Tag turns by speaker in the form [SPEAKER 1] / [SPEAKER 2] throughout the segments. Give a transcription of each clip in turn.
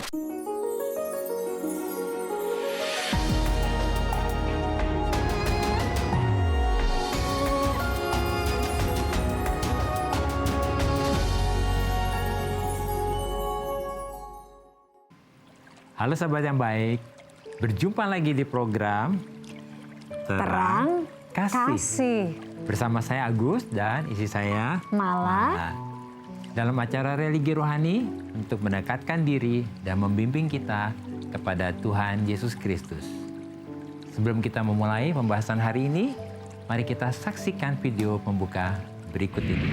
[SPEAKER 1] Halo sahabat yang baik, berjumpa lagi di program
[SPEAKER 2] Terang Kasih.
[SPEAKER 1] Bersama saya Agus dan istri saya
[SPEAKER 2] Mala.
[SPEAKER 1] Dalam acara religi rohani untuk mendekatkan diri dan membimbing kita kepada Tuhan Yesus Kristus. Sebelum kita memulai pembahasan hari ini, mari kita saksikan video pembuka berikut ini.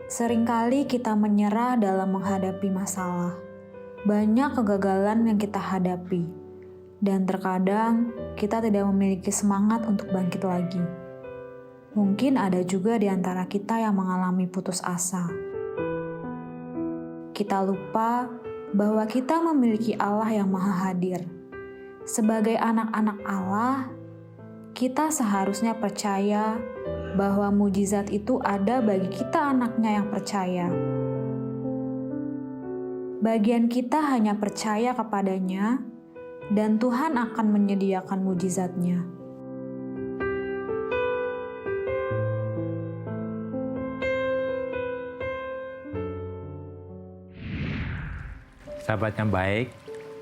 [SPEAKER 3] Seringkali kita menyerah dalam menghadapi masalah. Banyak kegagalan yang kita hadapi. Dan terkadang kita tidak memiliki semangat untuk bangkit lagi. Mungkin ada juga di antara kita yang mengalami putus asa. Kita lupa bahwa kita memiliki Allah yang Maha Hadir. Sebagai anak-anak Allah, kita seharusnya percaya bahwa mujizat itu ada bagi kita anaknya yang percaya. Bagian kita hanya percaya kepadanya, dan Tuhan akan menyediakan mujizatnya.
[SPEAKER 1] Sahabat yang baik,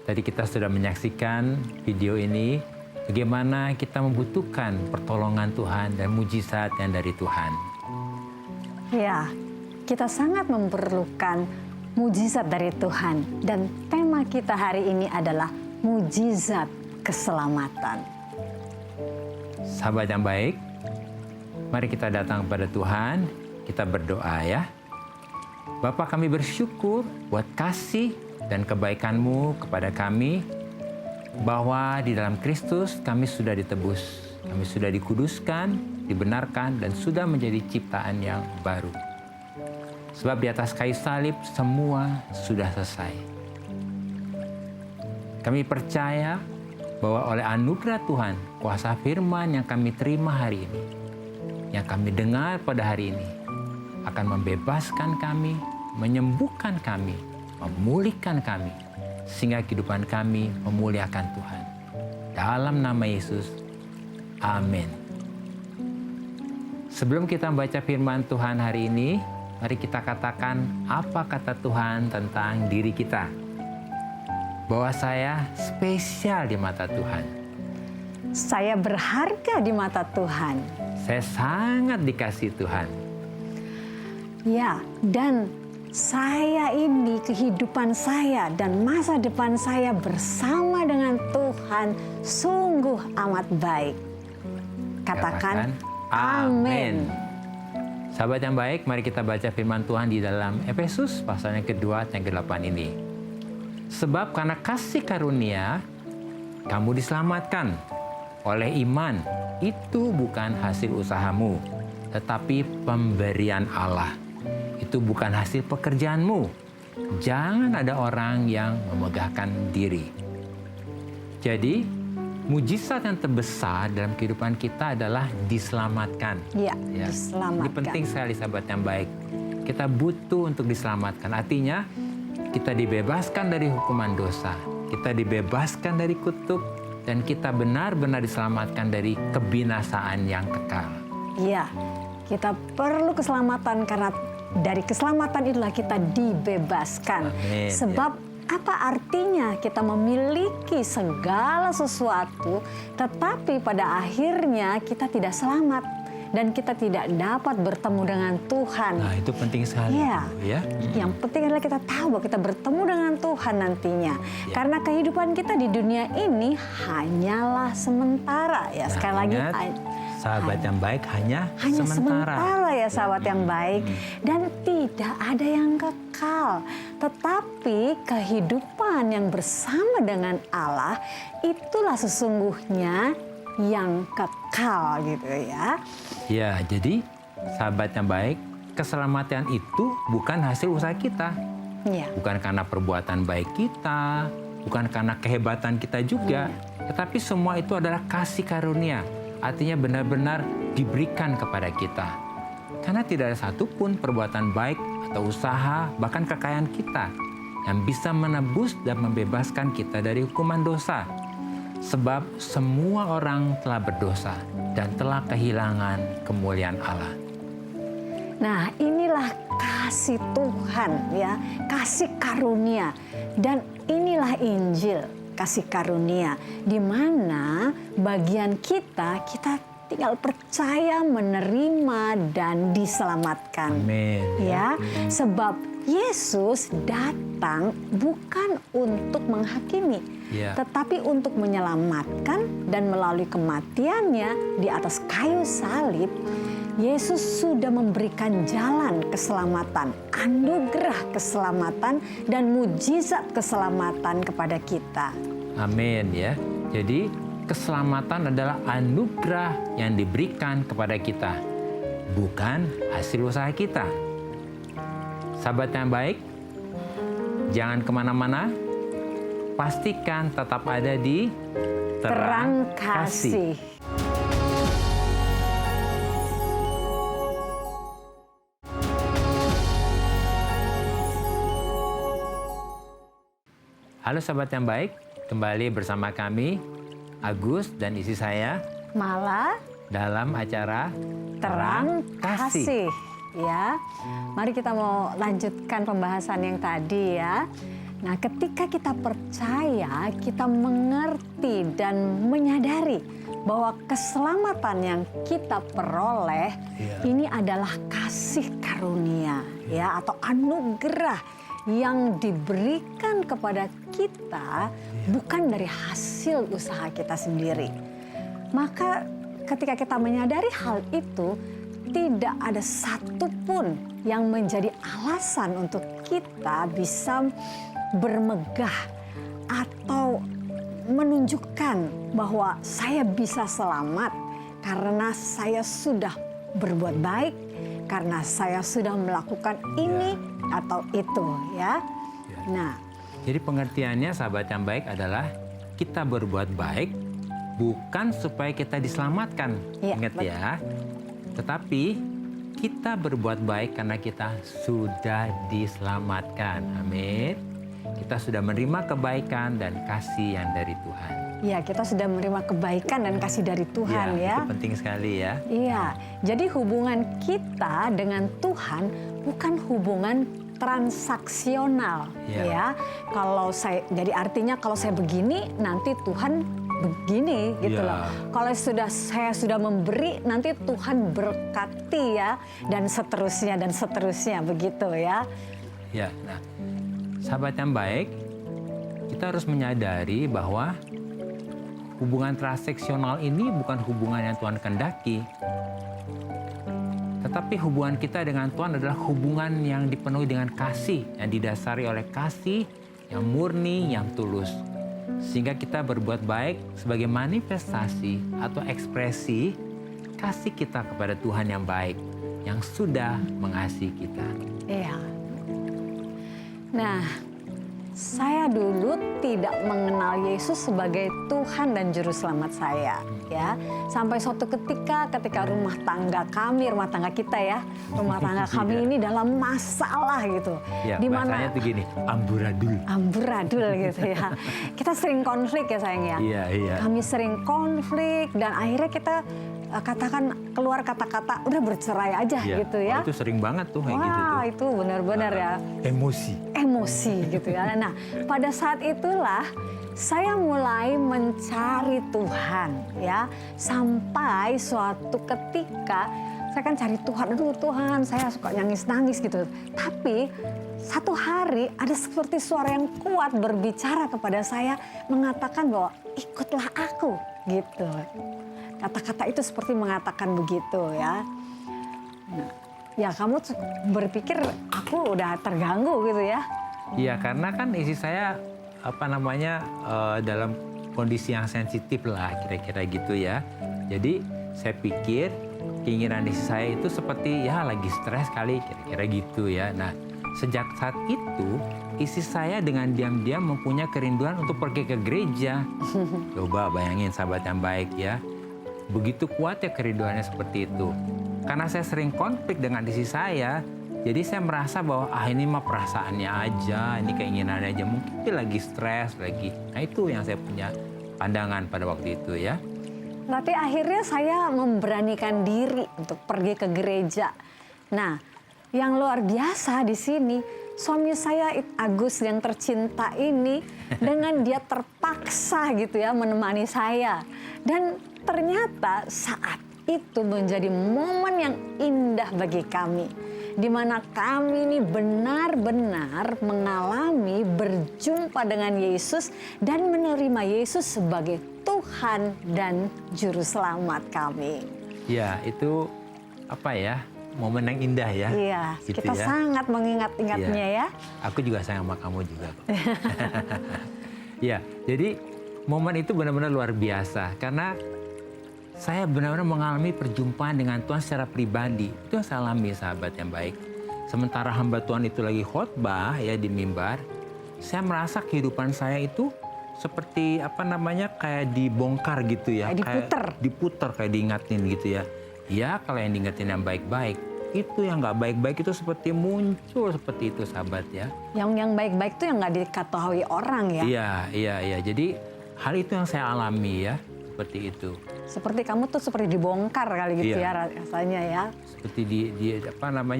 [SPEAKER 1] tadi kita sudah menyaksikan video ini, bagaimana kita membutuhkan pertolongan Tuhan dan mujizat yang dari Tuhan.
[SPEAKER 2] Ya, kita sangat memerlukan mujizat dari Tuhan. Dan tema kita hari ini adalah mujizat keselamatan.
[SPEAKER 1] Sahabat yang baik, mari kita datang kepada Tuhan, kita berdoa ya. Bapa, kami bersyukur buat kasih dan kebaikan-Mu kepada kami, bahwa di dalam Kristus kami sudah ditebus, kami sudah dikuduskan, dibenarkan, dan sudah menjadi ciptaan yang baru. Sebab di atas kayu salib semua sudah selesai. Kami percaya bahwa oleh anugerah Tuhan, kuasa firman yang kami terima hari ini, yang kami dengar pada hari ini, akan membebaskan kami, menyembuhkan kami, memulihkan kami, sehingga kehidupan kami memuliakan Tuhan. Dalam nama Yesus, amin. Sebelum kita membaca firman Tuhan hari ini, mari kita katakan apa kata Tuhan tentang diri kita. Bahwa saya spesial di mata Tuhan.
[SPEAKER 2] Saya berharga di mata Tuhan.
[SPEAKER 1] Saya sangat dikasihi Tuhan.
[SPEAKER 2] Ya, dan saya ini, kehidupan saya dan masa depan saya bersama dengan Tuhan sungguh amat baik. Katakan amin.
[SPEAKER 1] Sahabat yang baik, mari kita baca firman Tuhan di dalam Efesus pasal yang kedua ayat yang ke-8 ini. Sebab karena kasih karunia, kamu diselamatkan oleh iman. Itu bukan hasil usahamu, tetapi pemberian Allah. Itu bukan hasil pekerjaanmu. Jangan ada orang yang memegahkan diri. Jadi, mujizat yang terbesar dalam kehidupan kita adalah diselamatkan.
[SPEAKER 2] Ya, diselamatkan.
[SPEAKER 1] Ini penting sekali sahabat yang baik. Kita butuh untuk diselamatkan. Artinya, kita dibebaskan dari hukuman dosa. Kita dibebaskan dari kutuk. Dan kita benar-benar diselamatkan dari kebinasaan yang kekal.
[SPEAKER 2] Iya, kita perlu keselamatan karena dari keselamatan itulah kita dibebaskan.
[SPEAKER 1] Amin.
[SPEAKER 2] Sebab apa artinya kita memiliki segala sesuatu, tetapi pada akhirnya kita tidak selamat dan kita tidak dapat bertemu dengan Tuhan.
[SPEAKER 1] Nah, itu penting sekali.
[SPEAKER 2] Iya.
[SPEAKER 1] Ya.
[SPEAKER 2] Yang penting adalah kita tahu bahwa kita bertemu dengan Tuhan nantinya.
[SPEAKER 1] Ya.
[SPEAKER 2] Karena kehidupan kita di dunia ini hanyalah sementara. Ya, sekali lagi.
[SPEAKER 1] Sahabat yang baik hanya
[SPEAKER 2] sementara ya sahabat yang baik. Dan tidak ada yang kekal. Tetapi kehidupan yang bersama dengan Allah itulah sesungguhnya yang kekal gitu ya.
[SPEAKER 1] Ya, jadi sahabat yang baik, keselamatan itu bukan hasil usaha kita.
[SPEAKER 2] Iya.
[SPEAKER 1] Bukan karena perbuatan baik kita, bukan karena kehebatan kita juga, tetapi semua itu adalah kasih karunia. Artinya benar-benar diberikan kepada kita. Karena tidak ada satupun perbuatan baik atau usaha, bahkan kekayaan kita yang bisa menebus dan membebaskan kita dari hukuman dosa. Sebab semua orang telah berdosa dan telah kehilangan kemuliaan Allah.
[SPEAKER 2] Nah, inilah kasih Tuhan ya, kasih karunia. Dan inilah Injil, kasih karunia, di mana bagian kita tinggal percaya, menerima, dan diselamatkan.
[SPEAKER 1] Amin.
[SPEAKER 2] Ya, sebab Yesus datang bukan untuk menghakimi, tetapi untuk menyelamatkan, dan melalui kematiannya di atas kayu salib, Yesus sudah memberikan jalan keselamatan, anugerah keselamatan, dan mujizat keselamatan kepada kita.
[SPEAKER 1] Amin ya. Jadi keselamatan adalah anugerah yang diberikan kepada kita, bukan hasil usaha kita. Sahabat yang baik, jangan kemana-mana, pastikan tetap ada di
[SPEAKER 2] Terang Kasih.
[SPEAKER 1] Halo sahabat yang baik, kembali bersama kami, Agus dan istri saya,
[SPEAKER 2] Mala,
[SPEAKER 1] dalam acara
[SPEAKER 2] Terang Kasih. Ya, mari kita mau lanjutkan pembahasan yang tadi ya. Nah, ketika kita percaya, kita mengerti dan menyadari bahwa keselamatan yang kita peroleh ini adalah kasih karunia ya, atau anugerah yang diberikan kepada kita bukan dari hasil usaha kita sendiri. Maka ketika kita menyadari hal itu, tidak ada satupun yang menjadi alasan untuk kita bisa bermegah atau menunjukkan bahwa saya bisa selamat karena saya sudah berbuat baik, karena saya sudah melakukan ini atau itu ya. Nah,
[SPEAKER 1] jadi pengertiannya sahabat yang baik adalah kita berbuat baik bukan supaya kita diselamatkan. Ingat ya. Tetapi kita berbuat baik karena kita sudah diselamatkan. Amin. Kita sudah menerima kebaikan dan kasih yang dari Tuhan.
[SPEAKER 2] Ya, kita sudah menerima kebaikan dan kasih dari Tuhan ya.
[SPEAKER 1] Itu penting sekali ya.
[SPEAKER 2] Iya, jadi hubungan kita dengan Tuhan bukan hubungan transaksional ya. Kalau jadi artinya kalau saya begini nanti Tuhan begini gitu loh. Kalau saya sudah memberi nanti Tuhan berkati ya, dan seterusnya begitu ya.
[SPEAKER 1] Ya, nah sahabat yang baik, kita harus menyadari bahwa hubungan transaksional ini bukan hubungan yang Tuhan kehendaki. Tetapi hubungan kita dengan Tuhan adalah hubungan yang dipenuhi dengan kasih, yang didasari oleh kasih yang murni, yang tulus. Sehingga kita berbuat baik sebagai manifestasi atau ekspresi kasih kita kepada Tuhan yang baik, yang sudah mengasihi kita.
[SPEAKER 2] Iya. Nah, saya dulu tidak mengenal Yesus sebagai Tuhan dan Juru Selamat saya, ya. Sampai suatu ketika rumah tangga kita ya, rumah tangga kami ini dalam masalah gitu.
[SPEAKER 1] Ya,
[SPEAKER 2] di
[SPEAKER 1] bahasanya tuh gini, amburadul.
[SPEAKER 2] Amburadul gitu ya. Kita sering konflik ya sayang ya.
[SPEAKER 1] Iya.
[SPEAKER 2] Kami sering konflik dan akhirnya kita keluar kata-kata udah bercerai aja gitu ya.
[SPEAKER 1] Itu sering banget tuh kayak gitu tuh.
[SPEAKER 2] Wah, itu benar-benar ya. Emosi gitu ya. Nah, pada saat itulah saya mulai mencari Tuhan ya. Sampai suatu ketika saya kan cari Tuhan, aduh Tuhan saya suka nangis-nangis gitu. Tapi satu hari ada seperti suara yang kuat berbicara kepada saya mengatakan bahwa ikutlah aku gitu. Kata-kata itu seperti mengatakan begitu ya. Nah, ya kamu berpikir aku udah terganggu gitu ya.
[SPEAKER 1] Iya, karena kan istri saya dalam kondisi yang sensitif lah kira-kira gitu ya. Jadi saya pikir keinginan istri saya itu seperti ya lagi stres kali kira-kira gitu ya. Nah, Sejak saat itu, istri saya dengan diam-diam mempunyai kerinduan untuk pergi ke gereja. Coba bayangin sahabat yang baik ya. Begitu kuat ya kerinduannya seperti itu. Karena saya sering konflik dengan istri saya, jadi saya merasa bahwa ini mah perasaannya aja, ini keinginannya aja. Mungkin dia lagi stres, lagi. Nah itu yang saya punya pandangan pada waktu itu ya.
[SPEAKER 2] Tapi akhirnya saya memberanikan diri untuk pergi ke gereja. Nah, yang luar biasa di sini, suami saya Agus yang tercinta ini dengan dia terpaksa gitu ya menemani saya. Dan ternyata saat itu menjadi momen yang indah bagi kami. Di mana kami ini benar-benar mengalami berjumpa dengan Yesus dan menerima Yesus sebagai Tuhan dan Juru Selamat kami.
[SPEAKER 1] Ya, itu apa ya, momen yang indah ya.
[SPEAKER 2] Iya,
[SPEAKER 1] gitu
[SPEAKER 2] kita
[SPEAKER 1] ya.
[SPEAKER 2] sangat mengingat-ingatnya ya.
[SPEAKER 1] Aku juga sayang sama kamu juga. Ya, jadi momen itu benar-benar luar biasa karena saya benar-benar mengalami perjumpaan dengan Tuhan secara pribadi. Itu yang saya alami sahabat yang baik. Sementara hamba Tuhan itu lagi khotbah ya di mimbar, saya merasa kehidupan saya itu seperti kayak dibongkar gitu ya.
[SPEAKER 2] Kayak
[SPEAKER 1] diputer, kayak diingatin gitu ya. Ya kalau yang diingetin yang baik-baik, itu yang nggak baik-baik itu seperti muncul seperti itu sahabat ya.
[SPEAKER 2] Yang baik-baik itu yang nggak diketahui orang ya.
[SPEAKER 1] Iya. Jadi hal itu yang saya alami ya, seperti itu.
[SPEAKER 2] Seperti kamu tuh seperti dibongkar kali gitu ya rasanya ya.
[SPEAKER 1] Seperti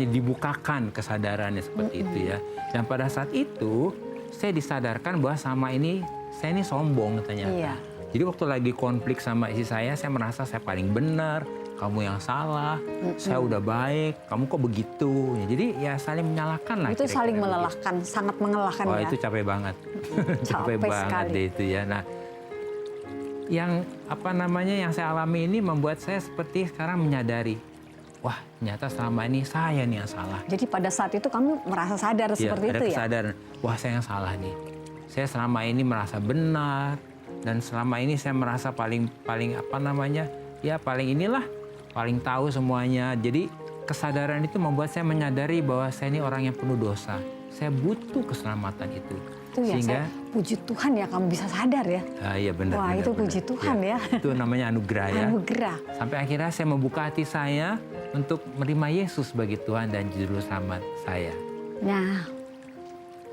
[SPEAKER 1] dibukakan kesadarannya seperti itu ya. Dan pada saat itu saya disadarkan bahwa sama ini saya ini sombong ternyata.
[SPEAKER 2] Iya.
[SPEAKER 1] Jadi waktu lagi konflik sama istri saya merasa saya paling benar, kamu yang salah, saya udah baik, kamu kok begitu. Jadi ya saling menyalahkan lah.
[SPEAKER 2] Itu
[SPEAKER 1] kira-kira
[SPEAKER 2] saling
[SPEAKER 1] begitu.
[SPEAKER 2] melelahkan, sangat melelahkan
[SPEAKER 1] Wah
[SPEAKER 2] ya.
[SPEAKER 1] itu capek banget. capek banget
[SPEAKER 2] sekali.
[SPEAKER 1] deh itu ya. Nah, yang yang saya alami ini membuat saya seperti sekarang menyadari, wah ternyata selama ini saya nih yang salah.
[SPEAKER 2] Jadi pada saat itu kamu merasa sadar seperti
[SPEAKER 1] ada
[SPEAKER 2] itu ya?
[SPEAKER 1] kesadaran, wah saya yang salah nih. Saya selama ini merasa benar dan selama ini saya merasa paling paling tahu semuanya. Jadi kesadaran itu membuat saya menyadari bahwa saya ini orang yang penuh dosa. Saya butuh keselamatan itu.
[SPEAKER 2] Itu ya, saya puji Tuhan ya kamu bisa sadar ya.
[SPEAKER 1] Iya benar.
[SPEAKER 2] Wah itu puji Tuhan ya.
[SPEAKER 1] Itu namanya anugerah ya.
[SPEAKER 2] Anugerah.
[SPEAKER 1] Sampai akhirnya saya membuka hati saya untuk menerima Yesus sebagai Tuhan dan Juru Selamat saya.
[SPEAKER 2] Nah,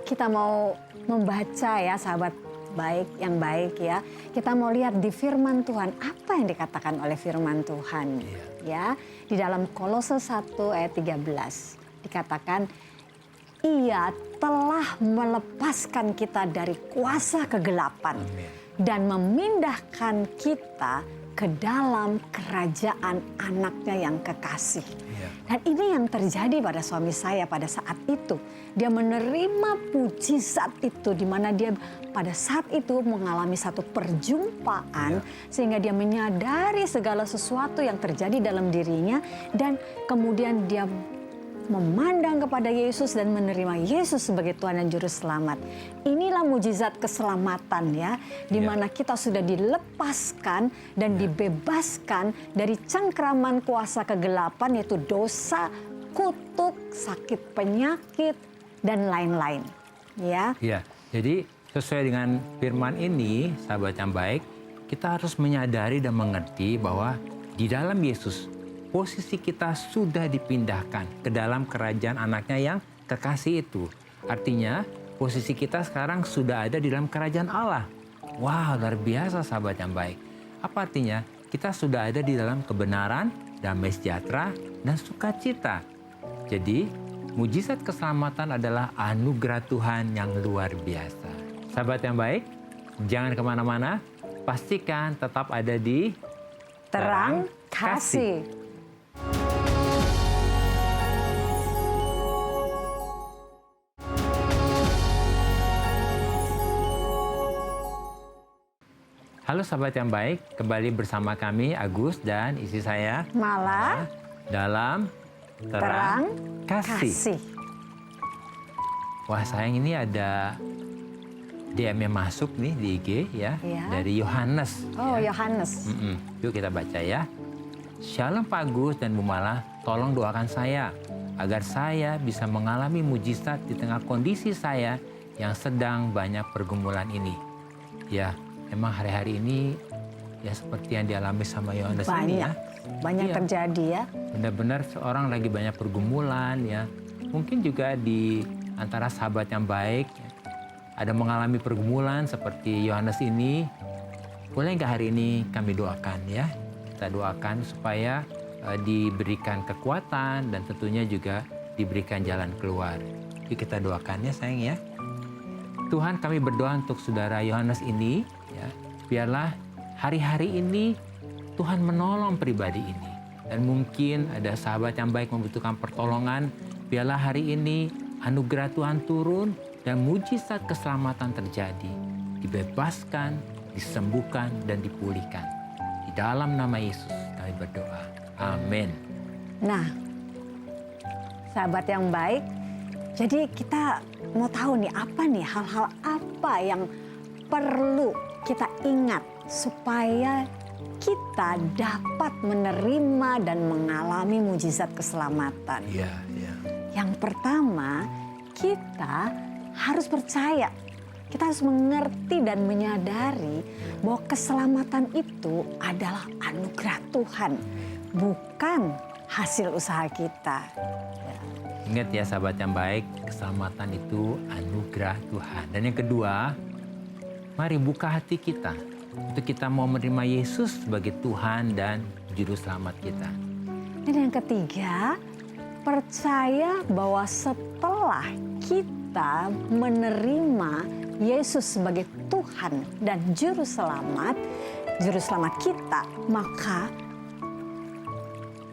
[SPEAKER 2] kita mau membaca ya sahabat yang baik ya. Kita mau lihat di firman Tuhan apa yang dikatakan oleh firman Tuhan. Ya, di dalam Kolose 1 ayat 13 dikatakan Ia telah melepaskan kita dari kuasa kegelapan dan memindahkan kita ke dalam kerajaan anaknya yang kekasih. Dan ini yang terjadi pada suami saya pada saat itu. Dia menerima mujizat itu di mana dia pada saat itu mengalami satu perjumpaan sehingga dia menyadari segala sesuatu yang terjadi dalam dirinya dan kemudian dia memandang kepada Yesus dan menerima Yesus sebagai Tuhan dan Juru Selamat. Inilah mujizat keselamatan ya, di mana kita sudah dilepaskan dan dibebaskan dari cengkraman kuasa kegelapan yaitu dosa, kutuk, sakit penyakit dan lain-lain. Ya.
[SPEAKER 1] Iya. Jadi sesuai dengan firman ini, sahabat yang baik, kita harus menyadari dan mengerti bahwa di dalam Yesus posisi kita sudah dipindahkan ke dalam kerajaan anaknya yang kekasih itu. Artinya posisi kita sekarang sudah ada di dalam kerajaan Allah. Wah, luar biasa sahabat yang baik. Apa artinya? Kita sudah ada di dalam kebenaran, damai sejahtera, dan sukacita. Jadi, mujizat keselamatan adalah anugerah Tuhan yang luar biasa. Sahabat yang baik, jangan kemana-mana. Pastikan tetap ada di
[SPEAKER 2] Terang Kasih.
[SPEAKER 1] Halo sahabat yang baik, kembali bersama kami Agus dan istri saya
[SPEAKER 2] Mala
[SPEAKER 1] dalam Terang Kasih. Wah sayang, ini ada DM yang masuk nih di IG ya, dari Yohanes.
[SPEAKER 2] Oh
[SPEAKER 1] ya.
[SPEAKER 2] Yohanes.
[SPEAKER 1] Yuk kita baca ya. Shalom Pak Agus dan Bu Mala, tolong doakan saya. agar saya bisa mengalami mujizat di tengah kondisi saya yang sedang banyak pergumulan ini. Ya, memang hari-hari ini ya seperti yang dialami sama Yohanes ini ya.
[SPEAKER 2] Banyak
[SPEAKER 1] Iya.
[SPEAKER 2] terjadi ya.
[SPEAKER 1] Benar-benar seorang lagi banyak pergumulan ya. Mungkin juga di antara sahabat yang baik ya, ada mengalami pergumulan seperti Yohanes ini. Boleh nggak hari ini kami doakan ya? Kita doakan supaya diberikan kekuatan dan tentunya juga diberikan jalan keluar. Jadi kita doakan ya sayang ya. Tuhan, kami berdoa untuk saudara Yohanes ini ya. Biarlah hari-hari ini Tuhan menolong pribadi ini. Dan mungkin ada sahabat yang baik membutuhkan pertolongan. Biarlah hari ini anugerah Tuhan turun dan mujizat keselamatan terjadi. Dibebaskan, disembuhkan, dan dipulihkan. Di dalam nama Yesus kami berdoa. Amin.
[SPEAKER 2] Nah, sahabat yang baik, jadi kita mau tahu nih hal-hal apa yang perlu kita ingat supaya kita dapat menerima dan mengalami mujizat keselamatan.
[SPEAKER 1] Iya, iya.
[SPEAKER 2] Yang pertama, kita harus percaya. Kita harus mengerti dan menyadari bahwa keselamatan itu adalah anugerah Tuhan, bukan hasil usaha kita.
[SPEAKER 1] Ingat ya sahabat yang baik, keselamatan itu anugerah Tuhan. Dan yang kedua, mari buka hati kita untuk kita mau menerima Yesus sebagai Tuhan dan Juru Selamat kita.
[SPEAKER 2] Dan yang ketiga, percaya bahwa setelah kita menerima Yesus sebagai Tuhan dan Juru Selamat kita, maka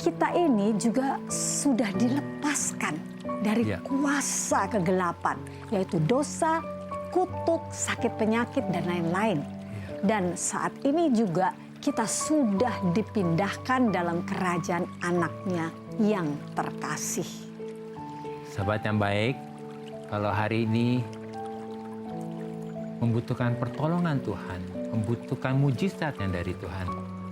[SPEAKER 2] kita ini juga sudah dilepaskan dari kuasa kegelapan, yaitu dosa, kutuk, sakit penyakit, dan lain-lain. Dan saat ini juga kita sudah dipindahkan dalam kerajaan anaknya yang terkasih.
[SPEAKER 1] Sahabat yang baik, kalau hari ini membutuhkan pertolongan Tuhan, membutuhkan mujizat yang dari Tuhan,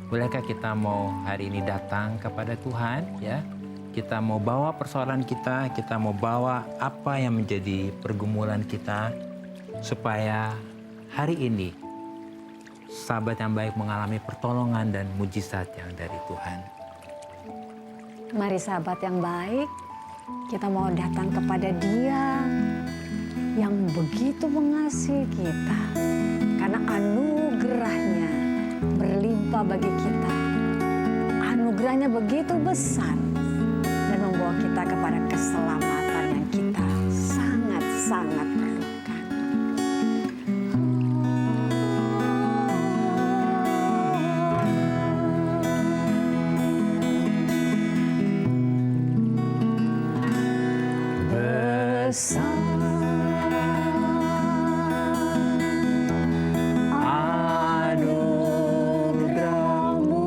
[SPEAKER 1] bolehkah kita mau hari ini datang kepada Tuhan ya? Kita mau bawa persoalan kita mau bawa apa yang menjadi pergumulan kita supaya hari ini sahabat yang baik mengalami pertolongan dan mujizat yang dari Tuhan.
[SPEAKER 2] Mari sahabat yang baik, kita mau datang kepada Dia yang begitu mengasihi kita. Karena anugerahnya berlimpah bagi kita. Anugerahnya begitu besar dan membawa kita kepada keselamatan yang kita sangat-sangat perlukan. Besar anugerahmu,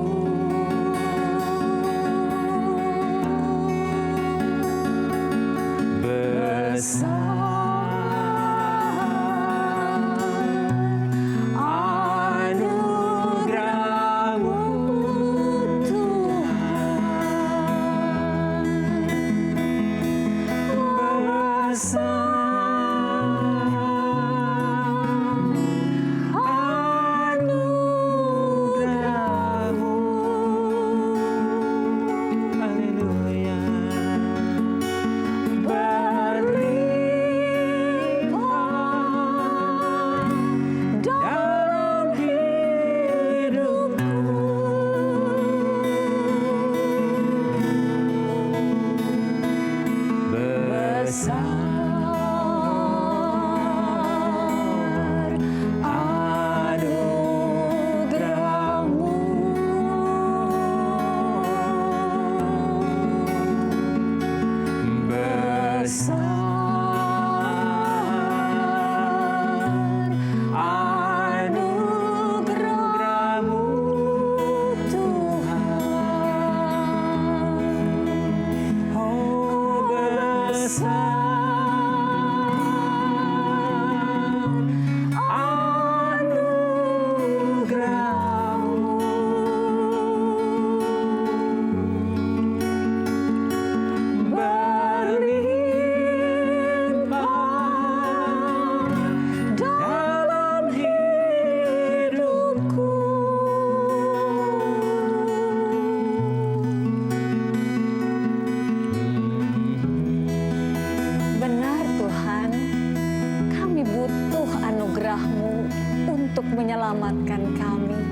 [SPEAKER 2] menyelamatkan kami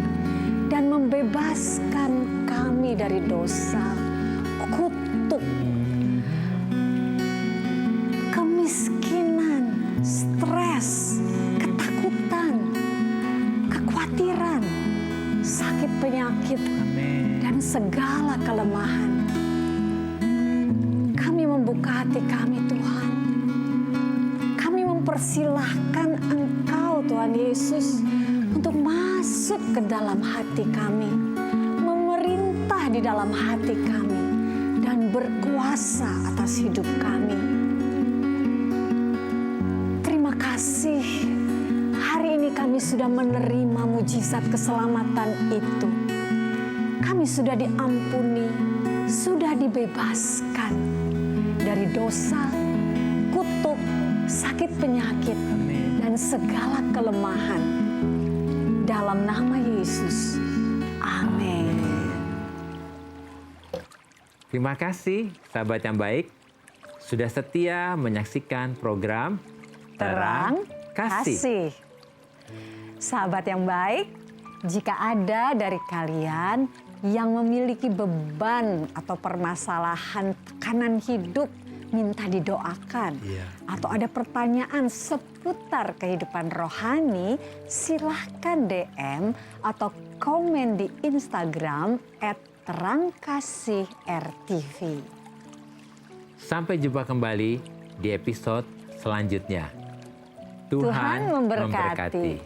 [SPEAKER 2] dan membebaskan kami dari dosa, kutuk, kemiskinan, stres, ketakutan, kekhawatiran, sakit penyakit, dan segala kelemahan. Kami membuka hati kami, Tuhan. Kami mempersilahkan Engkau, Tuhan Yesus, untuk masuk ke dalam hati kami, memerintah di dalam hati kami, dan berkuasa atas hidup kami. Terima kasih, hari ini kami sudah menerima mujizat keselamatan itu. Kami sudah diampuni, sudah dibebaskan dari dosa, kutuk, sakit penyakit, dan segala kelemahan. Dalam nama Yesus, amin.
[SPEAKER 1] Terima kasih sahabat yang baik sudah setia menyaksikan program
[SPEAKER 2] Terang Kasih. Sahabat yang baik, jika ada dari kalian yang memiliki beban atau permasalahan tekanan hidup, minta didoakan, atau ada pertanyaan seputar kehidupan rohani, silahkan DM atau komen di Instagram @terangkasih_rtv.
[SPEAKER 1] Sampai jumpa kembali di episode selanjutnya. Tuhan memberkati.